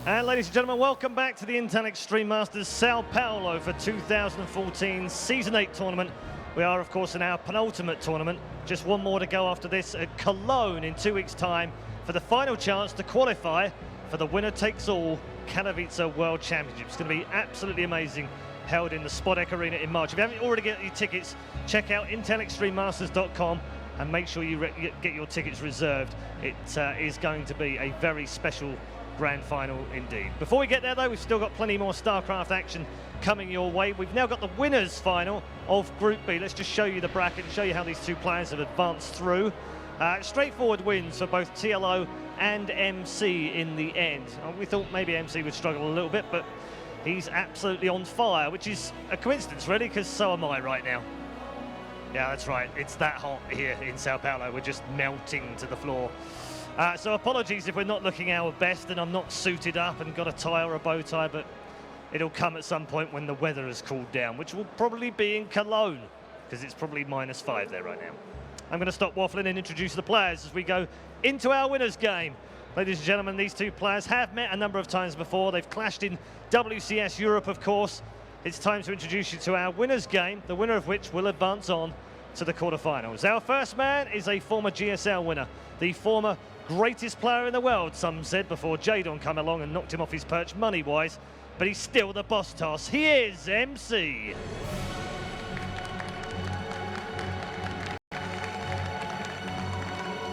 And ladies and gentlemen, welcome back to the Intel Extreme Masters Sao Paulo for 2014 Season 8 tournament. We are, of course, in our penultimate tournament. Just one more to go after this at Cologne in 2 weeks' time for the final chance to qualify for the winner-takes-all Katowice World Championship. It's going to be absolutely amazing, held in the Spodek Arena in March. If you haven't already got your tickets, check out intelextrememasters.com and make sure you get your tickets reserved. It is going to be a very special grand final indeed. Before we get there though, we've still got plenty more StarCraft action coming your way. We've now got the winners final of Group B. Let's just show you the bracket and show you how these two players have advanced through. Straightforward wins for both TLO and MC in the end. We thought maybe MC would struggle a little bit, but he's absolutely on fire, which is a coincidence really, because so am I right now. Yeah, that's right, it's that hot here in Sao Paulo. We're just melting to the floor. So apologies if we're not looking our best and I'm not suited up and got a tie or a bow tie, but it'll come at some point when the weather has cooled down, which will probably be in Cologne, because it's probably -5 there right now. I'm going to stop waffling and introduce the players as we go into our winners game. Ladies and gentlemen, these two players have met a number of times before. They've clashed in WCS Europe, of course. It's time to introduce you to our winners game, the winner of which will advance on to the quarterfinals. Our first man is a former GSL winner, the former greatest player in the world, some said, before Jadon came along and knocked him off his perch money-wise, but he's still the boss toss. He is MC.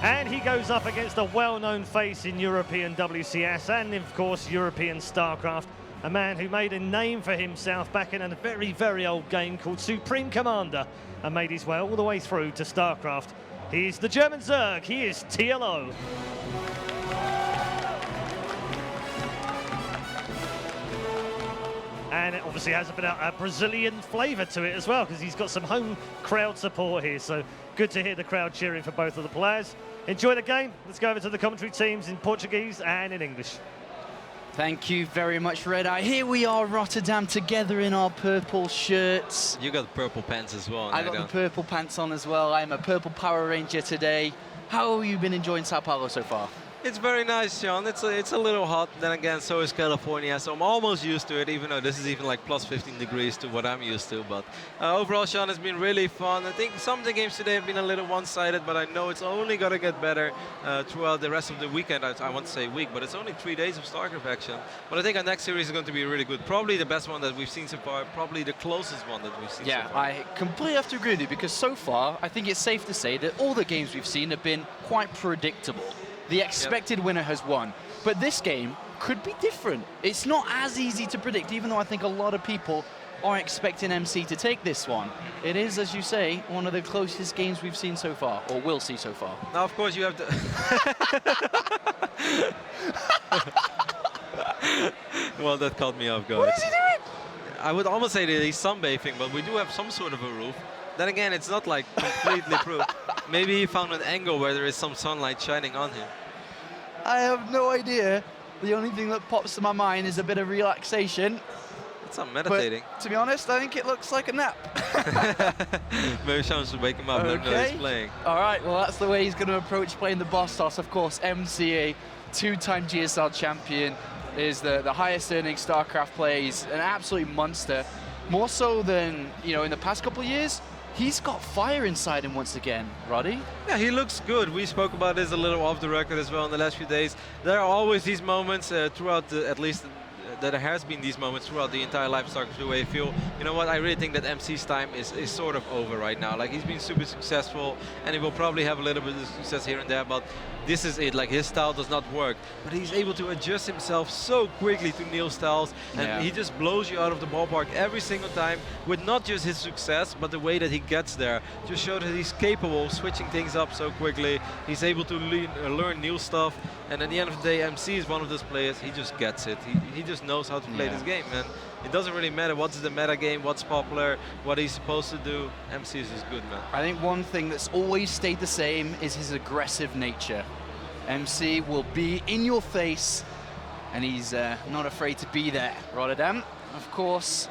And he goes up against a well-known face in European WCS and, of course, European StarCraft, a man who made a name for himself back in a very, very old game called Supreme Commander and made his way all the way through to StarCraft. He's the German Zerg. He is TLO. And it obviously has a bit of a Brazilian flavour to it as well, because he's got some home crowd support here. So good to hear the crowd cheering for both of the players. Enjoy the game. Let's go over to the commentary teams in Portuguese and in English. Thank you very much, Red Eye. Here we are, Rotterdam, together in our purple shirts. You got purple pants as well. I got the purple pants on as well. I'm a purple Power Ranger today. How have you been enjoying Sao Paulo so far? It's very nice, Sean. It's a little hot. Then again, so is California. So I'm almost used to it, even though this is even like plus 15 degrees to what I'm used to. But overall, Sean, it's been really fun. I think some of the games today have been a little one-sided, but I know it's only going to get better throughout the rest of the weekend. I want to say week, but it's only 3 days of StarCraft action. But I think our next series is going to be really good. Probably the best one that we've seen so far. Probably the closest one that we've seen so far. Yeah, I completely have to agree with you, because so far, I think it's safe to say that all the games we've seen have been quite predictable. The expected winner has won. But this game could be different. It's not as easy to predict, even though I think a lot of people are expecting MC to take this one. It is, as you say, one of the closest games we've seen so far, or will see so far. Now, of course, you have to... Well, that caught me off guard. What is he doing? I would almost say that he's sunbathing, but we do have some sort of a roof. Then again, it's not like completely proof. Maybe he found an angle where there is some sunlight shining on him. I have no idea. The only thing that pops to my mind is a bit of relaxation. It's not meditating. But, to be honest, I think it looks like a nap. Maybe Sean should wake him up. Let him know he's playing. All right, well, that's the way he's going to approach playing the boss toss. Of course, MCA, two-time GSL champion, is the highest earning StarCraft player. He's an absolute monster. More so than, in the past couple of years. He's got fire inside him once again, Roddy. Yeah, he looks good. We spoke about this a little off the record as well in the last few days. There are always these moments throughout, at least there has been these moments throughout the entire life of StarCraft where you feel, you know what, I really think that MC's time is sort of over right now. Like, he's been super successful, and he will probably have a little bit of success here and there, but this is it. Like, his style does not work. But he's able to adjust himself so quickly to Neil's styles, and he just blows you out of the ballpark every single time with not just his success, but the way that he gets there. Just show that he's capable of switching things up so quickly. He's able to learn new stuff, and at the end of the day, MC is one of those players. He just gets it. He just knows how to play this game, and it doesn't really matter what's the meta game, what's popular, what he's supposed to do. MC is just good, man. I think one thing that's always stayed the same is his aggressive nature. MC will be in your face, and he's not afraid to be there. Rotterdam, of course,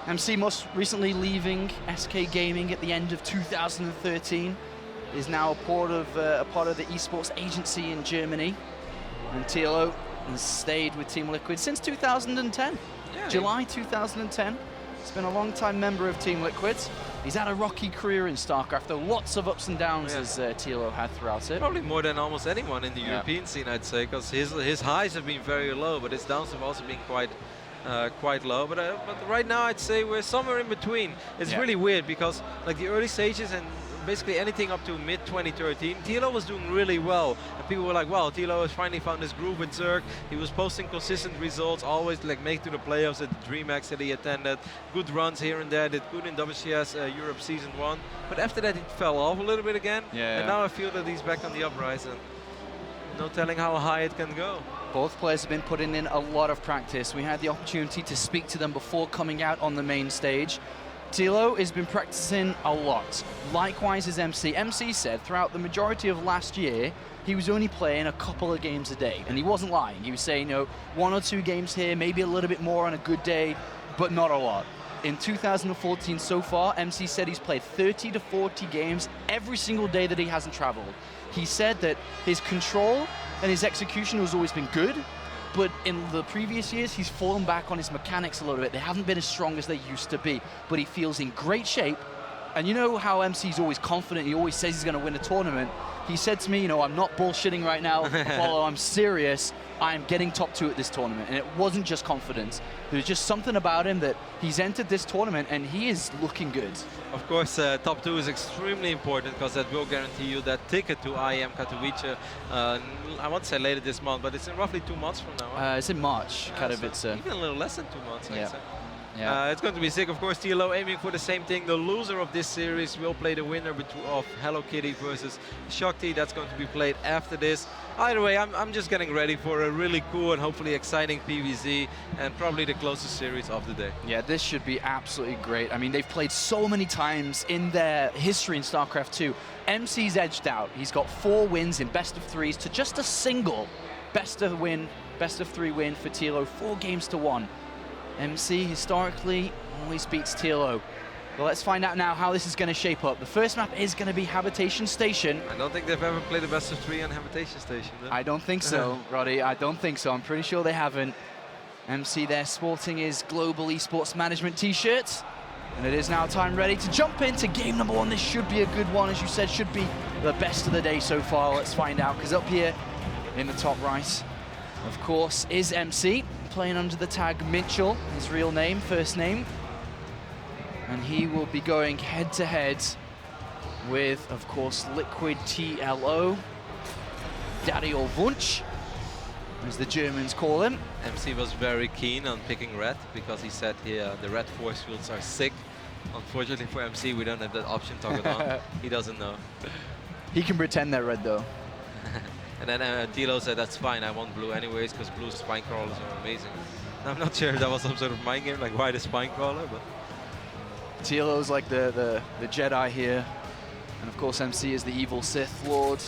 MC most recently leaving SK Gaming at the end of 2013, is now a part of the esports agency in Germany. And TLO and stayed with Team Liquid since 2010. Yeah, July 2010. He's been a long-time member of Team Liquid. He's had a rocky career in StarCraft, though lots of ups and downs as TLO had throughout it. Probably more than almost anyone in the European scene, I'd say, because his highs have been very low, but his downs have also been quite low. But right now, I'd say we're somewhere in between. It's really weird because like the early stages and basically anything up to mid-2013, TLO was doing really well. And people were like, wow, TLO has finally found his groove with Zerg. He was posting consistent results, always like make to the playoffs at the DreamHack that he attended. Good runs here and there, did good in WCS Europe Season 1. But after that, it fell off a little bit again. And now I feel that he's back on the uprise. And no telling how high it can go. Both players have been putting in a lot of practice. We had the opportunity to speak to them before coming out on the main stage. TLO has been practicing a lot. Likewise as MC. MC said throughout the majority of last year, he was only playing a couple of games a day. And he wasn't lying. He was saying, 1 or 2 games here, maybe a little bit more on a good day, but not a lot. In 2014 so far, MC said he's played 30 to 40 games every single day that he hasn't traveled. He said that his control and his execution has always been good, but in the previous years, he's fallen back on his mechanics a little bit. They haven't been as strong as they used to be, but he feels in great shape. And you know how MC's always confident, he always says he's going to win a tournament. He said to me, I'm not bullshitting right now, Paulo, I'm serious. I'm getting top 2 at this tournament. And it wasn't just confidence. There's just something about him that he's entered this tournament and he is looking good. Of course, top 2 is extremely important because that will guarantee you that ticket to IEM Katowice. I want to say later this month, but it's in roughly 2 months from now. It's in March, Katowice. So even a little less than 2 months, I'd say. Yeah. It's going to be sick. Of course, TLO aiming for the same thing. The loser of this series will play the winner of Hello Kitty versus Shakti. That's going to be played after this. Either way, I'm just getting ready for a really cool and hopefully exciting PvZ and probably the closest series of the day. Yeah, this should be absolutely great. I mean, they've played so many times in their history in StarCraft 2. MC's edged out. He's got 4 wins in best of 3s to just a single best of 3 win for TLO, 4 games to 1. MC historically always beats TLO. Well, let's find out now how this is going to shape up. The first map is going to be Habitation Station. I don't think they've ever played a best of 3 on Habitation Station, though. I don't think so, Roddy. I don't think so. I'm pretty sure they haven't. MC there sporting his Global Esports Management t-shirt. And it is now time ready to jump into game number 1. This should be a good one, as you said, should be the best of the day so far. Let's find out, because up here in the top right, of course, is MC. Playing under the tag Mitchell, his real name, first name. And he will be going head-to-head with, of course, Liquid TLO, Dario Wunsch, as the Germans call him. MC was very keen on picking red because he said the red force fields are sick. Unfortunately for MC, we don't have that option toggled on. He doesn't know. He can pretend they're red, though. And then TLO said, that's fine, I want blue anyways, because blue spine crawlers are amazing. And I'm not sure if that was some sort of mind game, like why the spine crawler, but... TLO's like the Jedi here. And of course MC is the evil Sith Lord.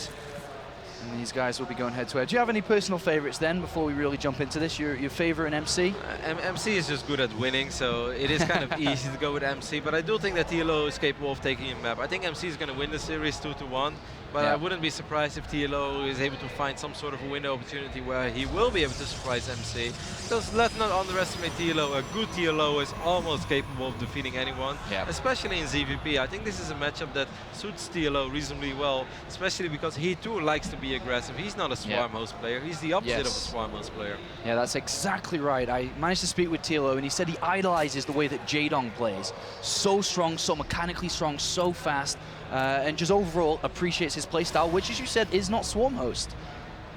And these guys will be going head-to-head. Do you have any personal favorites then, before we really jump into this? Your favorite in MC? MC is just good at winning, so it is kind of easy to go with MC. But I do think that TLO is capable of taking a map. I think MC is going to win the series 2-1. But I wouldn't be surprised if TLO is able to find some sort of a window opportunity where he will be able to surprise MC. Because let's not underestimate TLO. A good TLO is almost capable of defeating anyone, especially in ZVP. I think this is a matchup that suits TLO reasonably well, especially because he too likes to be aggressive. He's not a swarm host player. He's the opposite of a swarm host player. Yeah, that's exactly right. I managed to speak with TLO and he said he idolizes the way that Jaedong plays. So strong, so mechanically strong, so fast. And just overall appreciates his playstyle, which, as you said, is not swarm host.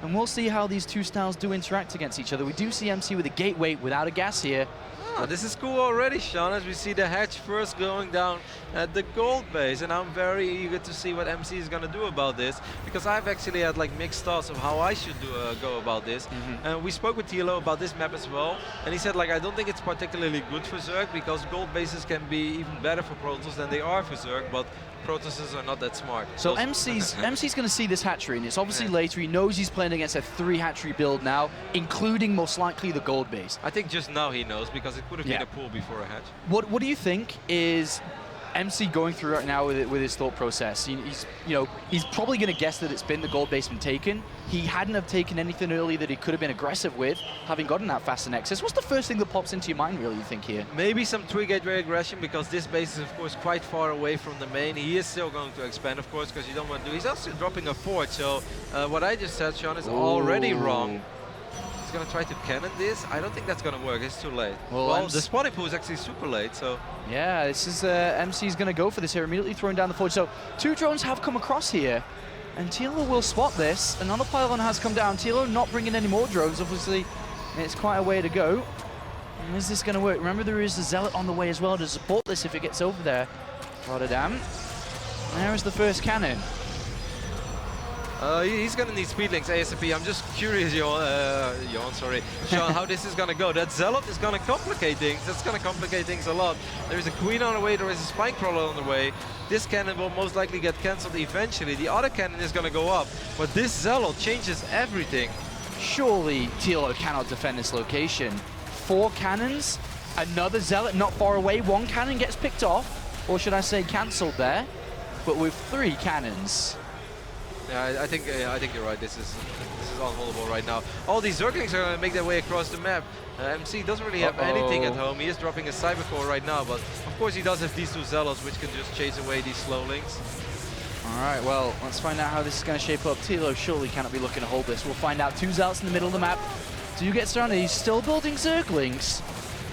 And we'll see how these two styles do interact against each other. We do see MC with a gateway without a gas here. Oh, this is cool already, Sean, as we see the hatch first going down at the gold base. And I'm very eager to see what MC is going to do about this, because I've actually had like mixed thoughts of how I should go about this. And we spoke with TLO about this map as well. And he said, like, I don't think it's particularly good for Zerg, because gold bases can be even better for Protoss than they are for Zerg. But Protosses are not that smart. So MC's going to see this hatchery, and it's obviously later. He knows he's playing against a 3 hatchery build now, including most likely the gold base. I think just now he knows, because it could have been a pool before a hatch. What do you think is MC going through right now with his thought process. He's probably going to guess that it's been the gold base been taken. He hadn't have taken anything early that he could have been aggressive with, having gotten that faster Nexus. What's the first thing that pops into your mind, really, you think, here? Maybe some 3-gateway aggression, because this base is, of course, quite far away from the main. He is still going to expand, of course, because you don't want to do. He's also dropping a fort, so what I just said, Sean, is already wrong. He's going to try to cannon this. I don't think that's going to work. It's too late. Well, the spotting pool is actually super late, so... Yeah, this is MC's going to go for this here, immediately throwing down the forge. So 2 drones have come across here, and TLO will spot this. Another pylon has come down. TLO not bringing any more drones, obviously. It's quite a way to go. And is this going to work? Remember, there is a Zealot on the way as well to support this if it gets over there. Rotterdam. There is the first cannon. He's going to need speed links ASAP. I'm just curious, Sean, how this is going to go. That Zealot is going to complicate things. That's going to complicate things a lot. There is a Queen on the way, there is a Spine Crawler on the way. This cannon will most likely get cancelled eventually. The other cannon is going to go up, but this Zealot changes everything. Surely TLO cannot defend this location. 4 cannons, another Zealot not far away. 1 cannon gets picked off, or should I say cancelled there, but with 3 cannons. Yeah, I think you're right. This is unholdable right now. All these Zerglings are going to make their way across the map. MC doesn't really have anything at home. He is dropping a Cybercore right now, but of course he does have these 2 Zealots, which can just chase away these slowlings. All right, well, let's find out how this is going to shape up. TLO surely cannot be looking to hold this. We'll find out. 2 Zealots in the middle of the map. Do you get surrounded? He's still building Zerglings.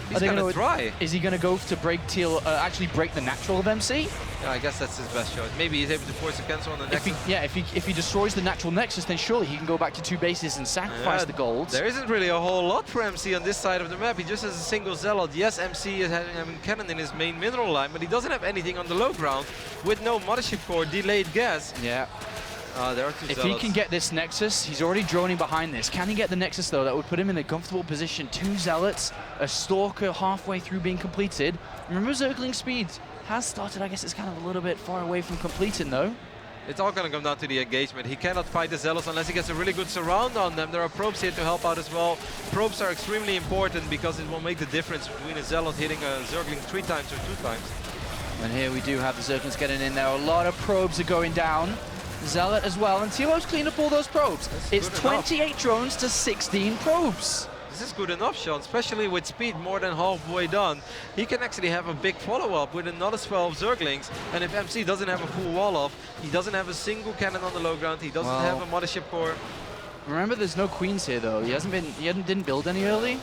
He's going to try. Is he going to go to break actually break the natural of MC? Yeah, I guess that's his best shot. Maybe he's able to force a cancel on the Nexus. If he destroys the natural Nexus, then surely he can go back to 2 bases and sacrifice the gold. There isn't really a whole lot for MC on this side of the map. He just has a single Zealot. Yes, MC is having cannon in his main mineral line, but he doesn't have anything on the low ground with no Mothership Core, delayed gas. Yeah. There are 2 If Zealots. he can get this Nexus, he's already droning behind this. Can he get the Nexus, though? That would put him in a comfortable position. 2 Zealots, a Stalker halfway through being completed. Remember, Zergling speed has started. I guess it's kind of a little bit far away from completing, though. It's all going to come down to the engagement. He cannot fight the Zealots unless he gets a really good surround on them. There are probes here to help out as well. Probes are extremely important because it will make the difference between a Zealot hitting a Zergling 3 times or 2 times. And here we do have the Zerglings getting in there. A lot of probes are going down. Zealot as well, and TLO's cleaned up all those probes. It's 28 drones to 16 probes. This is good enough, Sean, especially with speed more than halfway done. He can actually have a big follow-up with another 12 Zerglings, and if MC doesn't have a full wall-off, he doesn't have a single cannon on the low ground, he doesn't have a Mothership Core. Remember, there's no Queens here, though. He didn't build any early,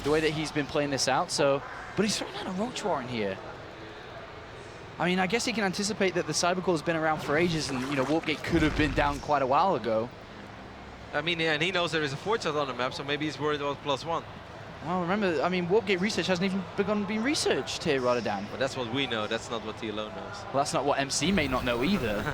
the way that he's been playing this out, so... But he's throwing out a Roach Warren here. I mean, I guess he can anticipate that the Cybercore has been around for ages, and, Warpgate could have been down quite a while ago. I mean, and he knows there is a fort shot on the map, so maybe he's worried about +1. Well, remember, I mean, Warpgate research hasn't even begun being researched here, Rotterdam. But that's what we know, that's not what TLO knows. Well, that's not what MC may not know either.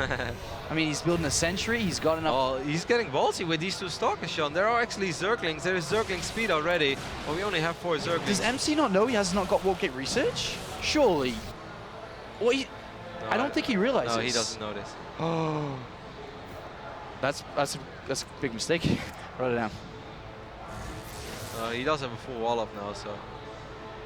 I mean, he's building a Sentry, he's got enough... Oh, he's getting ballsy with these 2 Stalkers, Sean. There are actually Zerglings, there is Zergling speed already, but we only have 4 Zerglings. Does MC not know he has not got Warpgate research? Surely. Well, I don't think he realizes. No, he doesn't know this. Oh. That's a big mistake. Write it down. He does have a full wall-up now, so...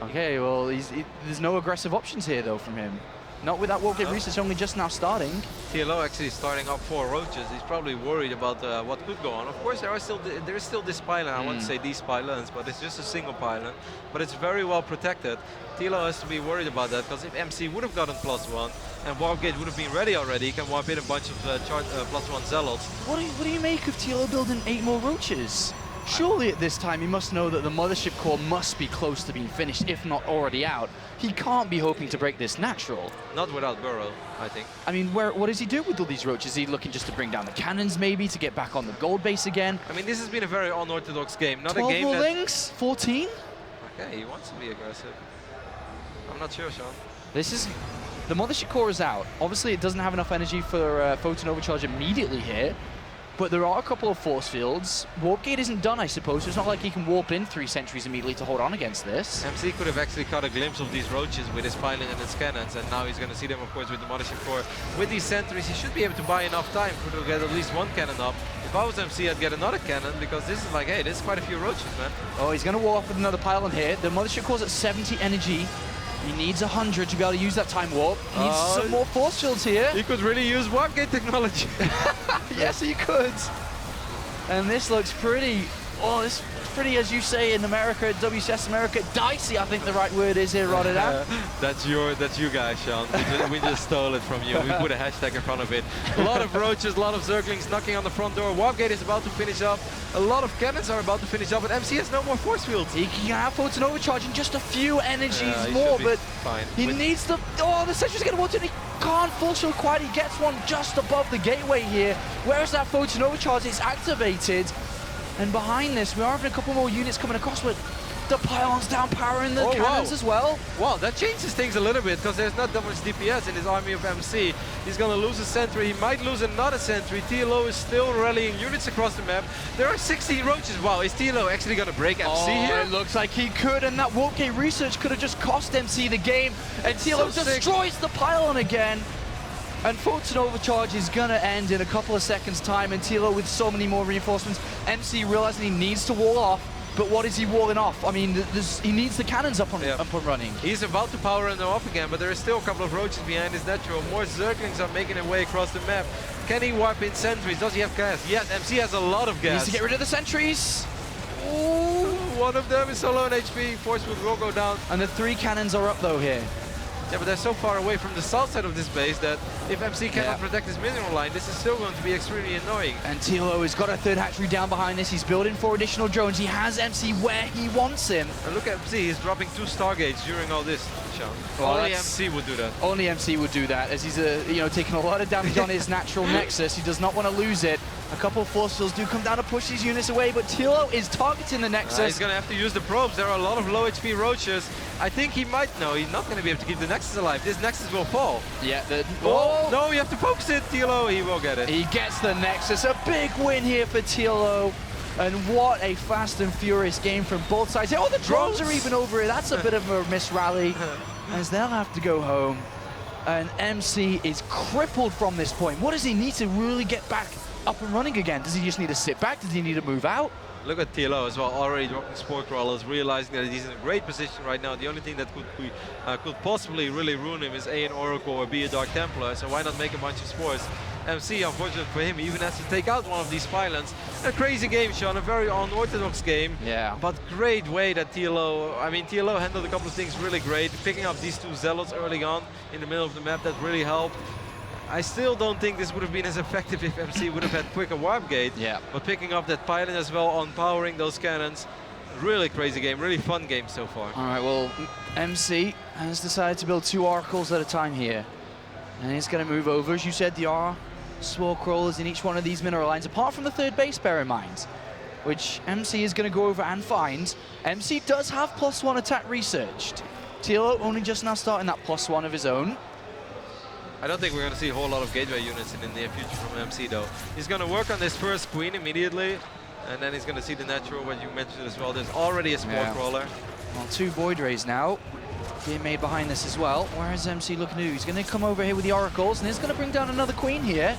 Okay, well, there's no aggressive options here, though, from him. Not with that Warpgate research only just now starting. TLO actually starting up 4 roaches. He's probably worried about what could go on. Of course, there is still this pylon. I want to say these pylons, but it's just a single pylon. But it's very well protected. TLO has to be worried about that, because if MC would have gotten +1 and Warpgate would have been ready already, he can warp in a bunch of +1 Zealots. What do you make of TLO building 8 more roaches? Surely at this time he must know that the Mothership Core must be close to being finished, if not already out. He can't be hoping to break this natural. Not without Burrow, I think. I mean, what does he do with all these roaches? Is he looking just to bring down the cannons, maybe, to get back on the gold base again? I mean, this has been a very unorthodox game. Not 12 a game links? 14? Okay, he wants to be aggressive. I'm not sure, Sean. This is... The Mothership Core is out. Obviously, it doesn't have enough energy for Photon Overcharge immediately here. But there are a couple of force fields. Warpgate isn't done, I suppose. So it's not like he can warp in 3 sentries immediately to hold on against this. MC could have actually caught a glimpse of these roaches with his piling and his cannons, and now he's going to see them, of course, with the Mothership Core. With these sentries, he should be able to buy enough time to get at least 1 cannon up. If I was MC, I'd get another cannon, because this is like, hey, this is quite a few roaches, man. Oh, he's going to warp with another pylon here. The Mothership Core's at 70 energy. He needs 100 to be able to use that time warp. He needs some more force fields here. He could really use warp gate technology. Yes, he could. And this looks pretty, this pretty, as you say in America, WCS America, dicey, I think the right word is here, Rotterdam. That's you guys, Sean. We just stole it from you. We put a hashtag in front of it. A lot of roaches, a lot of zerglings knocking on the front door. Warp gate is about to finish up. A lot of cannons are about to finish up, but MC has no more force fields. He can have photon overcharge in just a few energies he more, but fine. he needs the, the sentry's gonna want it. He can't full shield quite. He gets one just above the gateway here. Where's that photon overcharge? It's activated. And behind this, we are having a couple more units coming across, but the pylon's down powering the cannons as well. Wow, that changes things a little bit because there's not that much DPS in his army of MC. He's going to lose a sentry. He might lose another sentry. TLO is still rallying units across the map. There are 16 roaches. Wow, is TLO actually going to break MC here? It looks like he could, and that warp gate research could have just cost MC the game. And TLO destroys the pylon again. And photon overcharge is going to end in a couple of seconds' time, and TLO with so many more reinforcements. MC realizing he needs to wall off, but what is he walling off? I mean, he needs the cannons up and running. He's about to power them off again, but there are still a couple of roaches behind his natural. More zerglings are making their way across the map. Can he warp in sentries? Does he have gas? Yes, MC has a lot of gas. He needs to get rid of the sentries. Ooh, one of them is so low on HP. Force field will go down. And the 3 cannons are up though here. Yeah, but they're so far away from the south side of this base that if MC cannot protect his mineral line, this is still going to be extremely annoying. And TLO has got a 3rd hatchery down behind this. He's building 4 additional drones. He has MC where he wants him. And look at MC, he's dropping 2 Stargates during all this, Sean. Well, only MC would do that. Only MC would do that, as he's taking a lot of damage on his natural nexus. He does not want to lose it. A couple of force fields do come down to push these units away, but TLO is targeting the nexus. He's going to have to use the probes. There are a lot of low HP roaches. I think he might. No, he's not going to be able to keep the nexus alive. This nexus will fall. Yeah. No, you have to focus it, TLO. He will get it. He gets the nexus. A big win here for TLO. And what a fast and furious game from both sides. Oh, the drones are even over here. That's a bit of a miss rally, as they'll have to go home. And MC is crippled from this point. What does he need to really get back up and running again? Does he just need to sit back? Does he need to move out? Look at TLO as well, already dropping sport crawlers, realizing that he's in a great position right now. The only thing that could possibly really ruin him is A, an Oracle or B, a Dark Templar, so why not make a bunch of spores? MC, unfortunate for him, even has to take out one of these pylons. A crazy game, Sean, a very unorthodox game. Yeah. But great way that TLO, I mean, TLO handled a couple of things really great. Picking up these 2 zealots early on in the middle of the map, that really helped. I still don't think this would have been as effective if MC would have had quicker warp gate. Yeah. But picking up that pylon as well, on powering those cannons, really crazy game, really fun game so far. All right, well, MC has decided to build 2 oracles at a time here. And he's going to move over. As you said, there are spore crawlers in each one of these mineral lines, apart from the 3rd base, bear in mind, which MC is going to go over and find. MC does have +1 attack researched. TLO only just now starting that +1 of his own. I don't think we're going to see a whole lot of gateway units in the near future from MC though. He's going to work on this first queen immediately, and then he's going to see the natural, what you mentioned as well. There's already a spore crawler. Well, 2 void rays now being made behind this as well. Where is MC looking to do? He's going to come over here with the oracles, and he's going to bring down another queen here.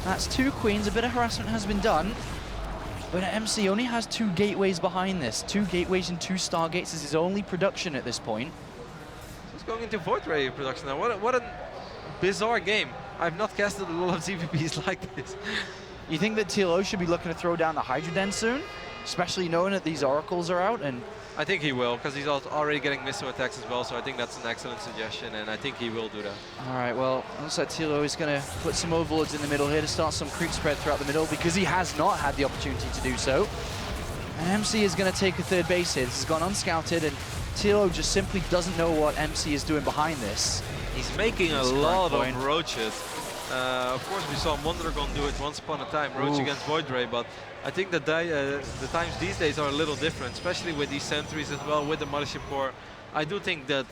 That's 2 queens. A bit of harassment has been done. But MC only has 2 gateways behind this. 2 gateways and 2 stargates is his only production at this point. He's going into void ray production now. What a bizarre game. I've not casted a lot of CVPs like this. You think that TLO should be looking to throw down the Hydra Den soon? Especially knowing that these oracles are out? And I think he will, because he's already getting missile attacks as well, so I think that's an excellent suggestion, and I think he will do that. All right, well, looks like TLO is going to put some overlords in the middle here to start some creep spread throughout the middle, because he has not had the opportunity to do so. And MC is going to take a 3rd base here. This has gone unscouted, and TLO just simply doesn't know what MC is doing behind this. He's making a lot of roaches. Of course, we saw Mondragon do it once upon a time, roach against Void Ray, but I think that the times these days are a little different, especially with these sentries as well, with the Mothership Core. I do think that,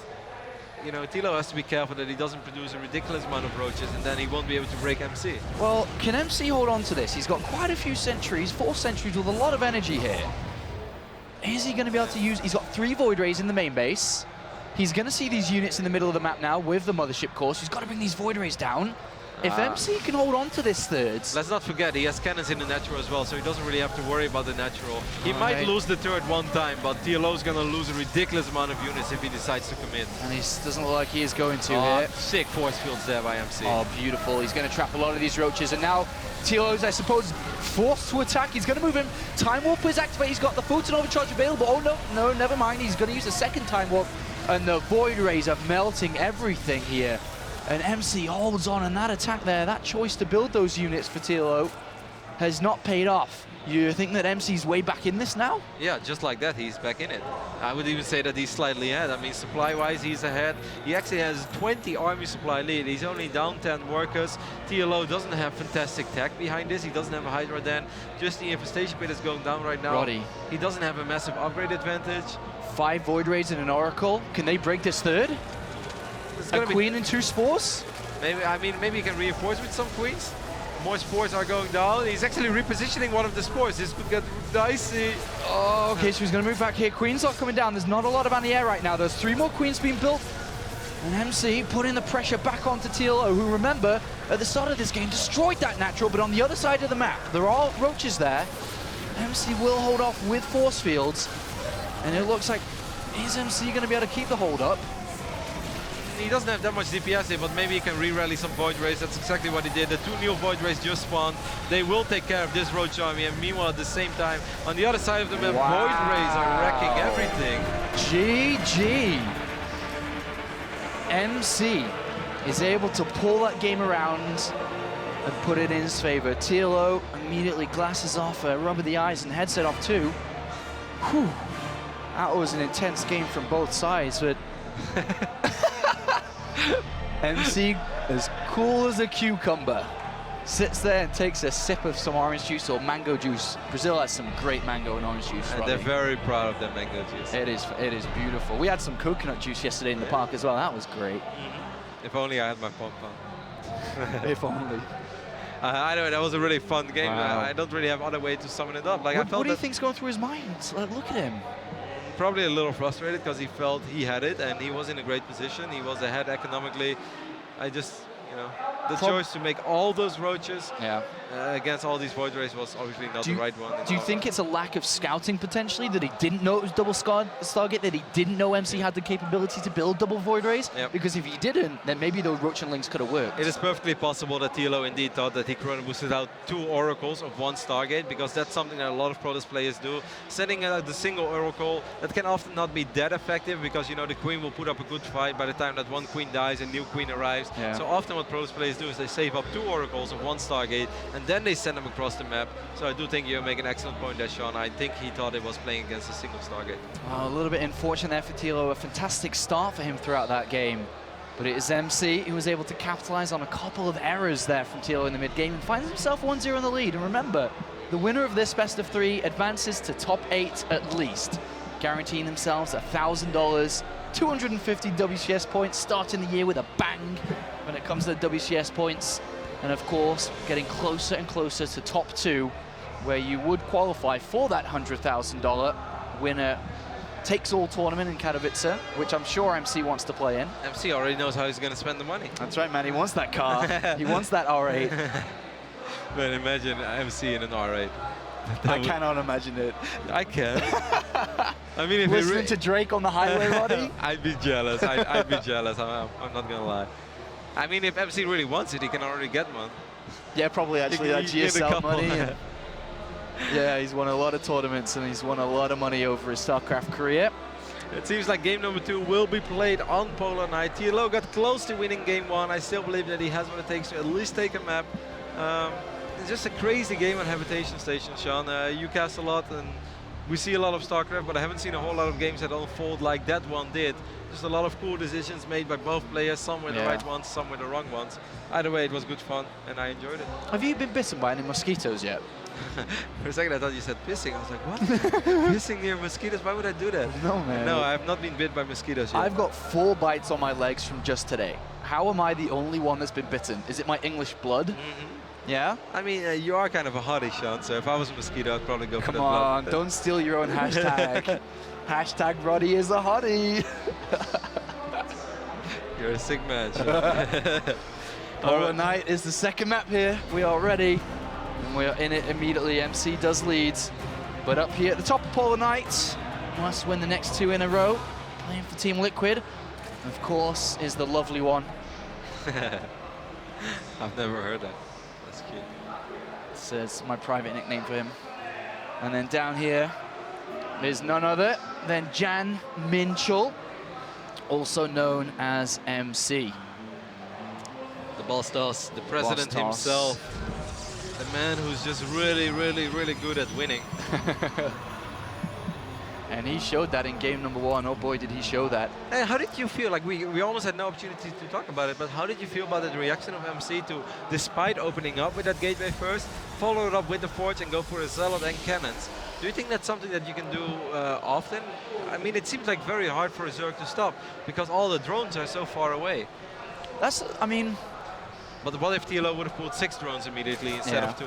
you know, TLO has to be careful that he doesn't produce a ridiculous amount of roaches, and then he won't be able to break MC. Well, can MC hold on to this? He's got quite a few sentries, 4 sentries with a lot of energy here. Is he going to be able to use... He's got 3 Void Rays in the main base. He's going to see these units in the middle of the map now with the Mothership Core, so he's got to bring these Void Rays down. If MC can hold on to this third... Let's not forget, he has cannons in the natural as well, so he doesn't really have to worry about the natural. He might lose the third one time, but TLO is going to lose a ridiculous amount of units if he decides to commit. And he doesn't look like he is going to here. Sick force fields there by MC. Oh, beautiful. He's going to trap a lot of these roaches, and now TLO's, I suppose, forced to attack. He's going to move in. Time Warp is activated. He's got the Photon Overcharge available. Oh, no, never mind. He's going to use the second Time Warp, and the Void Rays are melting everything here. And MC holds on, and that attack there, that choice to build those units for TLO has not paid off. You think that MC's way back in this now? Yeah, just like that, he's back in it. I would even say that he's slightly ahead. I mean, supply-wise, he's ahead. He actually has 20 army supply lead. He's only down 10 workers. TLO doesn't have fantastic tech behind this. He doesn't have a Hydra Den. Just the infestation pit is going down right now. Roddy. He doesn't have a massive upgrade advantage. 5 Void Rays and an Oracle. Can they break this third? A Queen and 2 Spores? Maybe, I mean, maybe he can reinforce with some Queens. More Spores are going down. He's actually repositioning one of the Spores. This could get dicey. Oh, okay, so he's going to move back here. Queen's not coming down. There's not a lot of anti-air right now. There's 3 more Queens being built. And MC putting the pressure back onto TLO, who, remember, at the start of this game, destroyed that natural, but on the other side of the map, there are roaches there. MC will hold off with force fields. And it looks like, is MC going to be able to keep the hold up? He doesn't have that much DPS here, but maybe he can re-rally some Void Rays. That's exactly what he did. The 2 new Void Rays just spawned. They will take care of this Roach army, and meanwhile, at the same time, on the other side of the map, Void Rays are wrecking everything. GG. MC is able to pull that game around and put it in his favor. TLO immediately glasses off, rubber the eyes, and headset off too. Whew. That was an intense game from both sides, but MC, as cool as a cucumber, sits there and takes a sip of some orange juice or mango juice. Brazil has some great mango and orange juice. And they're very proud of their mango juice. It is beautiful. We had some coconut juice yesterday in the park as well. That was great. If only I had my pom-pom. If only. I know, that was a really fun game. Wow. I don't really have other way to summon it up. Like, What do you think's going through his mind? Like, look at him. Probably a little frustrated because he felt he had it and he was in a great position. He was ahead economically. I just, you know, the choice to make all those roaches against all these Void Rays was obviously not the right one. Do you think it's a lack of scouting potentially, that he didn't know it was double Stargate, that he didn't know MC had the capability to build double Void Rays? Yep. Because if he didn't, then maybe those Roach and Links could have worked. It is perfectly possible that TLO indeed thought that he chrono boosted out 2 oracles of 1 Stargate, because that's something that a lot of Protoss players do. Sending out the single oracle, that can often not be that effective, because, you know, the Queen will put up a good fight. By the time that one Queen dies, a new Queen arrives. Yeah. So often what Protoss players do is they save up 2 oracles of 1 Stargate, and then they send them across the map. So I do think you make an excellent point there, Sean. I think he thought he was playing against a single Stargate. Oh, a little bit unfortunate there for TLO. A fantastic start for him throughout that game. But it is MC who was able to capitalize on a couple of errors there from TLO in the mid-game and finds himself 1-0 in the lead. And remember, the winner of this best of 3 advances to top 8 at least, guaranteeing themselves $1,000, 250 WCS points, starting the year with a bang when it comes to the WCS points. And of course, getting closer and closer to top 2, where you would qualify for that $100,000 winner takes all tournament in Katowice, which I'm sure MC wants to play in. MC already knows how he's going to spend the money. That's right, man. He wants that car. He wants that R8. But imagine MC in an R8. I cannot imagine it. I can. I mean, if listening to Drake on the highway, Roddy? I'd be jealous. I'd be jealous. I'm not going to lie. I mean, if MC really wants it, he can already get one. Yeah, probably actually that GSL money. And yeah, he's won a lot of tournaments and he's won a lot of money over his StarCraft career. It seems like game number 2 will be played on Polar Night. TLO got close to winning game 1. I still believe that he has what it takes to at least take a map. It's just a crazy game on Habitation Station, Sean. You cast a lot and we see a lot of StarCraft, but I haven't seen a whole lot of games that unfold like that one did. Just a lot of cool decisions made by both players, some were the right ones, some were the wrong ones. Either way, it was good fun, and I enjoyed it. Have you been bitten by any mosquitoes yet? For a second, I thought you said pissing. I was like, what? Pissing near mosquitoes? Why would I do that? No, man. No, I have not been bit by mosquitoes yet. I've got 4 bites on my legs from just today. How am I the only one that's been bitten? Is it my English blood? Yeah? I mean, you are kind of a hottie, Sean, so if I was a mosquito, I'd probably go for the blood. Come on, don't steal your own hashtag. Hashtag Roddy is a hottie. You're a sick man, Sean. Polar Night is the second map here. We are ready, and we are in it immediately. MC does lead, but up here at the top of Polar Night, must win the next 2 in a row. Playing for Team Liquid, of course, is the lovely one. I've never heard that. That's cute. It's my private nickname for him. And then down here is none other than Jan Minchel, also known as MC. The boss toss, the president himself. The man who's just really, really, really good at winning. And he showed that in game number 1. Oh boy, did he show that. Hey, how did you feel? Like we almost had no opportunity to talk about it, but how did you feel about the reaction of MC to, despite opening up with that gateway first, follow it up with the Forge and go for a Zealot and Cannons? Do you think that's something that you can do often? I mean, it seems like very hard for a Zerg to stop because all the drones are so far away. That's, I mean... But what if TLO would have pulled 6 drones immediately instead of 2?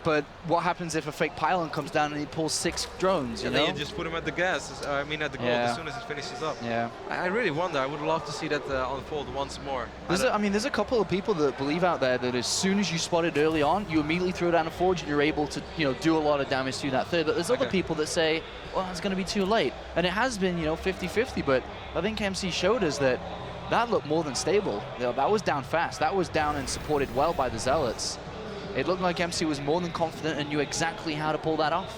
But what happens if a fake pylon comes down and he pulls 6 drones, you know? Then you just put him at the gas, I mean at the gold as soon as it finishes up. Yeah. I really wonder, I would love to see that unfold once more. I mean, there's a couple of people that believe out there that as soon as you spot it early on, you immediately throw down a Forge and you're able to, you know, do a lot of damage to that third. But there's other people that say, well, it's going to be too late. And it has been, you know, 50-50, but I think MC showed us that that looked more than stable. You know, that was down fast. That was down and supported well by the Zealots. It looked like MC was more than confident and knew exactly how to pull that off.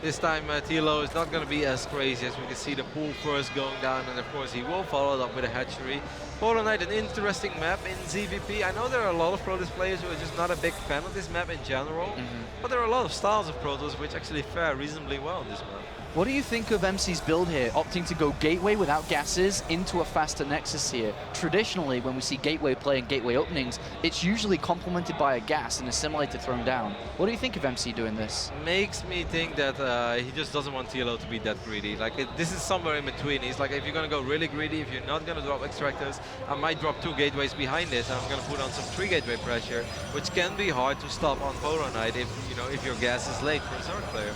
This time TLO is not going to be as crazy as we can see the pool first going down, and of course he will follow it up with a hatchery. Polar Night, an interesting map in ZVP. I know there are a lot of Protoss players who are just not a big fan of this map in general, but there are a lot of styles of Protoss which actually fare reasonably well in this map. What do you think of MC's build here, opting to go Gateway without gases into a faster Nexus here? Traditionally, when we see Gateway play and Gateway openings, it's usually complemented by a gas and assimilator thrown down. What do you think of MC doing this? Makes me think that he just doesn't want TLO to be that greedy. Like this is somewhere in between. He's like, if you're going to go really greedy, if you're not going to drop extractors, I might drop 2 gateways behind this, and I'm going to put on some 3 gateway pressure, which can be hard to stop on Polar Night if, you know, if your gas is late for a Zerg player.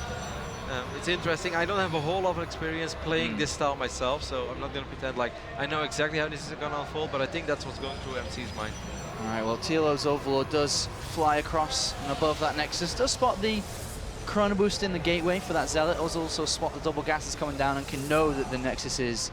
It's interesting. I don't have a whole lot of experience playing this style myself, so I'm not going to pretend like I know exactly how this is going to unfold, but I think that's what's going through MC's mind. All right, well, TLO's Overlord does fly across and above that Nexus, does spot the Chrono Boost in the gateway for that Zealot, also spot the double gases coming down and can know that the Nexus is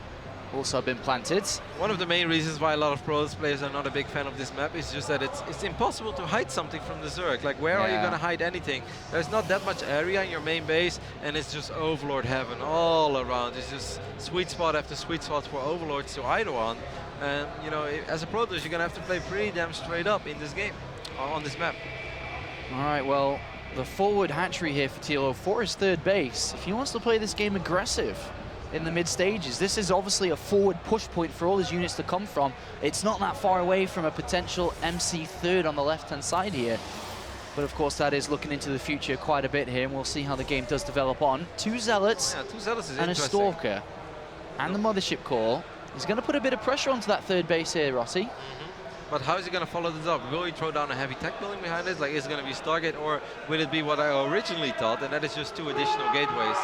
also been planted. One of the main reasons why a lot of Protoss players are not a big fan of this map is just that it's impossible to hide something from the Zerg. Like, where are you going to hide anything? There's not that much area in your main base, and it's just Overlord heaven all around. It's just sweet spot after sweet spot for Overlords to idle on. And, you know, as a Protoss, you're going to have to play pretty damn straight up in this game, on this map. All right, well, the forward hatchery here for TLO for his third base. If he wants to play this game aggressive in the mid stages, this is obviously a forward push point for all his units to come from. It's not that far away from a potential MC third on the left-hand side here. But of course, that is looking into the future quite a bit here, and we'll see how the game does develop on. 2 Zealots, 2 Zealots is and a Stalker. And the Mothership Core. He's going to put a bit of pressure onto that third base here, Rossi. But how is he going to follow this up? Will he throw down a heavy tech building behind this? Like, is it going to be Stargate, or will it be what I originally thought, and that is just 2 additional gateways?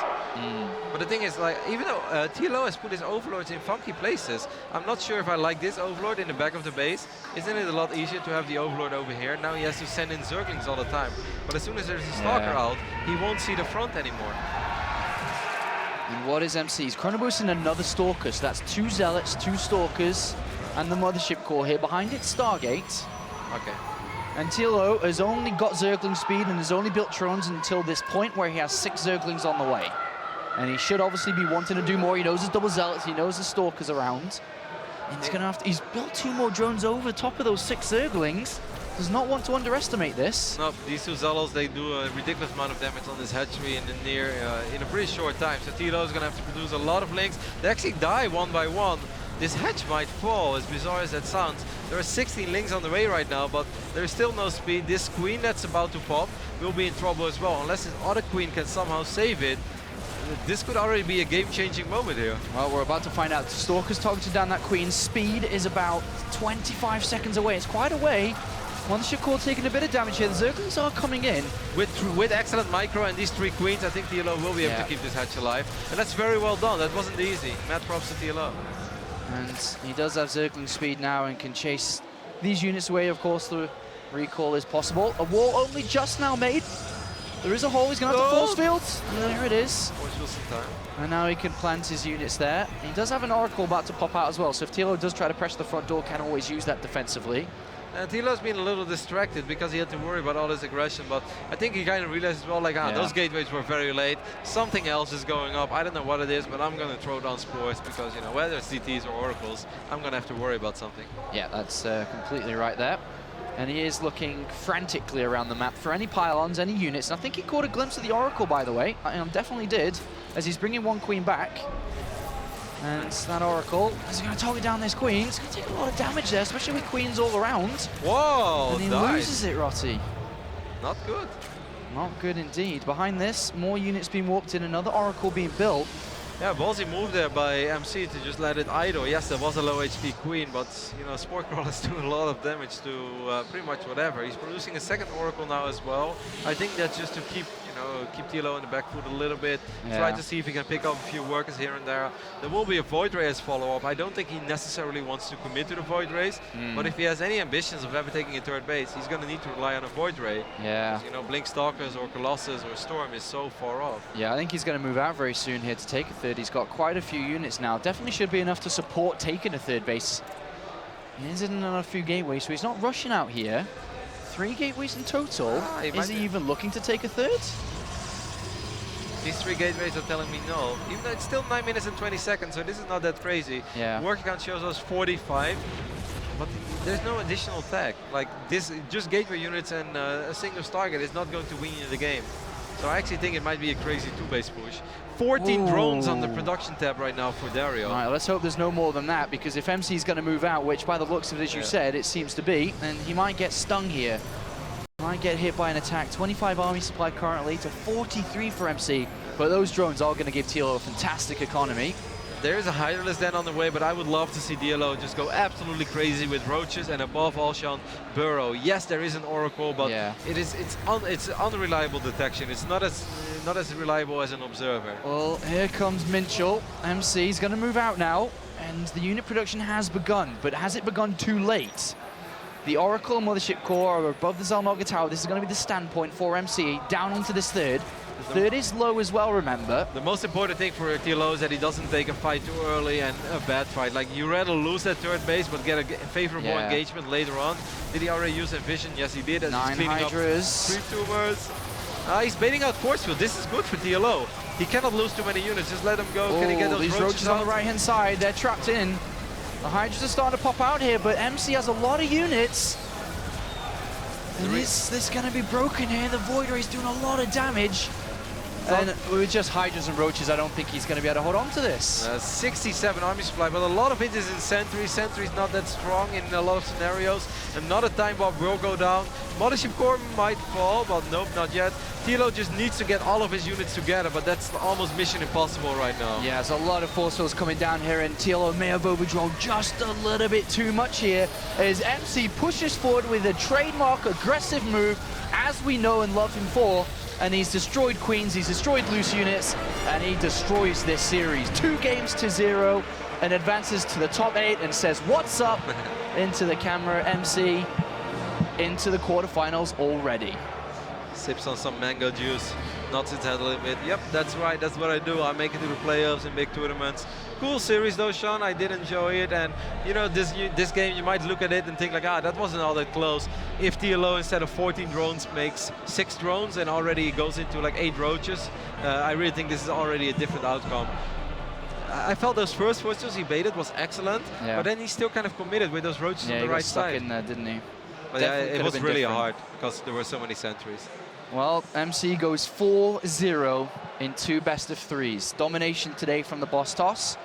But the thing is, like, even though TLO has put his Overlords in funky places, I'm not sure if I like this Overlord in the back of the base. Isn't it a lot easier to have the Overlord over here? Now he has to send in Zerglings all the time. But as soon as there's a Stalker out, he won't see the front anymore. And what is MC? He's Chrono Boosting another Stalker, so that's 2 Zealots, 2 Stalkers, and the Mothership Core here. Behind it, Stargate. Okay. And TLO has only got Zergling speed and has only built drones until this point where he has 6 Zerglings on the way. And he should obviously be wanting to do more. He knows his double Zealots, he knows the Stalkers around. And he's gonna have to, he's built 2 more drones over top of those 6 Zerglings. Does not want to underestimate this. No, these 2 Zealots, they do a ridiculous amount of damage on this hatchery in the near, in a pretty short time. So TLO is gonna have to produce a lot of links. They actually die one by one. This hatch might fall, as bizarre as that sounds. There are 16 links on the way right now, but there's still no speed. This queen that's about to pop will be in trouble as well, unless this other queen can somehow save it. This could already be a game-changing moment here. Well, we're about to find out. Stalker's targeted down that queen. Speed is about 25 seconds away. It's quite away. Mothership Core taking a bit of damage here. The Zerglings are coming in. With excellent micro and these 3 queens, I think TLO will be able to keep this hatch alive. And that's very well done. That wasn't easy. Mad props to TLO. And he does have Zergling speed now and can chase these units away, of course, the recall is possible. A wall only just now made. There is a hole, he's going to have to force fields. There it is. Force field some time. And now he can plant his units there. He does have an Oracle about to pop out as well, so if TLO does try to pressure the front door, can always use that defensively. TLO's been a little distracted because he had to worry about all his aggression, but I think he kind of realized as well, like, those gateways were very late. Something else is going up. I don't know what it is, but I'm going to throw down spores because, you know, whether it's DTs or Oracles, I'm going to have to worry about something. Yeah, that's completely right there. And he is looking frantically around the map for any pylons, any units. And I think he caught a glimpse of the Oracle, by the way. I definitely did, as he's bringing one queen back. And that Oracle is going to target down this queen. It's going to take a lot of damage there, especially with queens all around. Whoa, and he nice. loses it, Rotti. Not good. Not good indeed. Behind this, more units being warped in, another Oracle being built. Yeah, ballsy move there by MC to just let it idle. Yes, there was a low HP queen, but you know, Sport Crawler's doing a lot of damage to pretty much whatever. He's producing a second Oracle now as well. I think that's just to keep, you know, keep TLO in the back foot a little bit. Yeah. Try to see if he can pick up a few workers here and there. There will be a Void Ray as follow-up. I don't think he necessarily wants to commit to the Void Rays, but if he has any ambitions of ever taking a third base, he's going to need to rely on a Void Ray. Yeah. Because, you know, Blink Stalkers or Colossus or Storm is so far off. Yeah, I think he's going to move out very soon here to take a third. He's got quite a few units now. Definitely should be enough to support taking a third base. He is in on a few gateways, so he's not rushing out here. 3 gateways in total. Is he even looking to take a third? These 3 gateways are telling me no, even though it's still 9 minutes and 20 seconds, so this is not that crazy. Yeah. Work count shows us 45, but there's no additional tech. Like this, just gateway units and a single target is not going to win you the game. So I actually think it might be a crazy 2-base push. 14 drones on the production tab right now for Dario. All right, let's hope there's no more than that, because if MC is going to move out, which by the looks of it, as you said, it seems to be, then he might get stung here. Might get hit by an attack. 25 army supply currently to 43 for MC, but those drones are going to give TLO a fantastic economy. There is a Hydralisk then on the way, but I would love to see DLO just go absolutely crazy with roaches and above all, Sean, Burrow. Yes, there is an Oracle, but it's unreliable detection. It's not as reliable as an observer. Well, here comes Minchel. MC is going to move out now, and the unit production has begun, but has it begun too late? The Oracle and Mothership Core are above the Zalnoga Tower. This is going to be the standpoint for MC, down into this third. The third is low as well, remember. The most important thing for TLO is that he doesn't take a fight too early and a bad fight. Like, you rather lose that third base but get a favorable engagement later on. Did he already use Envision? Yes, he did. As 9 he's cleaning Hydras. up 3 tumors. He's baiting out Force Field. This is good for TLO. He cannot lose too many units. Just let him go. Can he get those these roaches on the right-hand side, they're trapped in. The Hydras are starting to pop out here, but MC has a lot of units. And this going to be broken here. The Void Ray is doing a lot of damage. And with just Hydras and Roaches, I don't think he's going to be able to hold on to this. 67 army supply, but a lot of it is in Sentry. Sentry's not that strong in a lot of scenarios. Another time bomb will go down. Mothership Core might fall, but nope, not yet. TLO just needs to get all of his units together, but that's almost mission impossible right now. Yeah, there's a lot of force fields coming down here, and TLO may have overdrawn just a little bit too much here as MC pushes forward with a trademark aggressive move, as we know and love him for. And he's destroyed queens, he's destroyed loose units, and he destroys this series. 2-0 and advances to the top 8 and says, "What's up?" into the camera. MC into the quarterfinals already. Sips on some mango juice, nods his head a little bit. Yep, that's right, that's what I do. I make it to the playoffs in big tournaments. Cool series though, Sean. I did enjoy it, and you know, this game you might look at it and think like, that wasn't all that close. If TLO instead of 14 drones makes 6 drones and already goes into like 8 roaches, I really think this is already a different outcome. I felt those first forces he baited was excellent, but then he still kind of committed with those roaches on the right side. Yeah, he got stuck in there, didn't he? But yeah, it was really hard because there were so many sentries. Well, MC goes 4-0 in 2 best-of-3s. Domination today from the boss toss.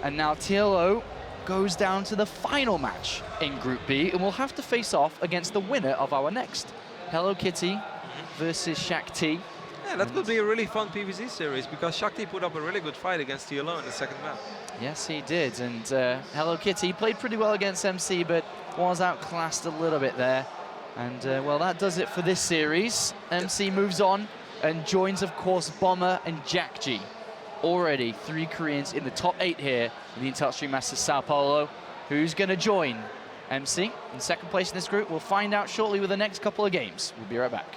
And now TLO goes down to the final match in Group B, and we'll have to face off against the winner of our next Hello Kitty versus Shakti. Yeah, that could be a really fun PvZ series because Shakti put up a really good fight against TLO in the second map. Yes, he did, and Hello Kitty played pretty well against MC, but was outclassed a little bit there. And, well, that does it for this series. MC moves on and joins, of course, Bomber and Jackji. Already 3 Koreans in the top 8 here in the Intel Stream Masters Sao Paulo. Who's going to join MC in second place in this group. We'll find out shortly with the next couple of games. We'll be right back.